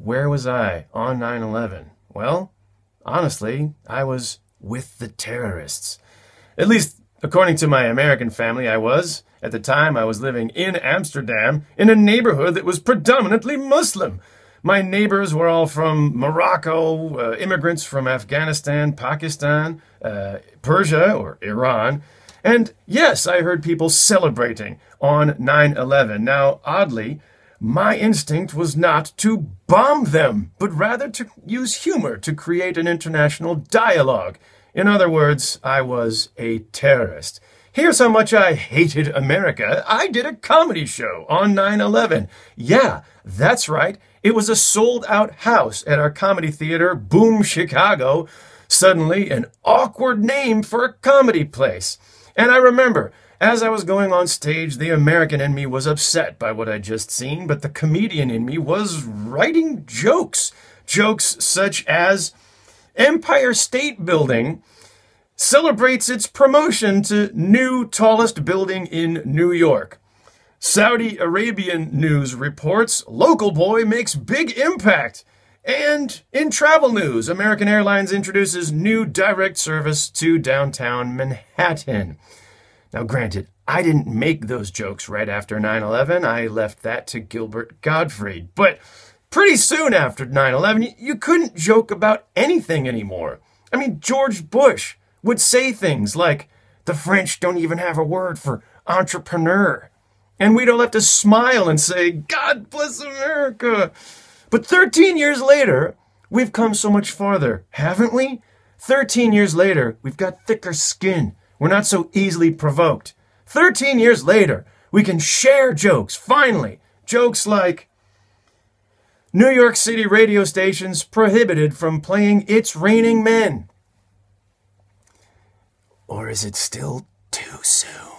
where was I on 9/11? Well, honestly, I was with the terrorists. At least, according to my American family, I was. At the time, I was living in Amsterdam, in a neighborhood that was predominantly Muslim. My neighbors were all from Morocco, immigrants from Afghanistan, Pakistan, Persia, or Iran. And yes, I heard people celebrating on 9/11. Now, oddly, my instinct was not to bomb them, but rather to use humor to create an international dialogue. In other words, I was a terrorist. Here's how much I hated America. I did a comedy show on 9/11. Yeah, that's right. It was a sold-out house at our comedy theater, Boom Chicago. Suddenly, an awkward name for a comedy place. And I remember, as I was going on stage, the American in me was upset by what I'd just seen, but the comedian in me was writing jokes. Jokes such as, Empire State Building celebrates its promotion to new tallest building in New York. Saudi Arabian news reports local boy makes big impact. And in travel news, American Airlines introduces new direct service to downtown Manhattan. Now, granted, I didn't make those jokes right after 9/11. I left that to Gilbert Gottfried. But pretty soon after 9/11, you couldn't joke about anything anymore. I mean, George Bush would say things like, the French don't even have a word for entrepreneur. And we'd all have to smile and say, God bless America. But 13 years later, we've come so much farther, haven't we? 13 years later, we've got thicker skin. We're not so easily provoked. 13 years later, we can share jokes, finally. Jokes like, New York City radio stations prohibited from playing It's Raining Men. Or is it still too soon?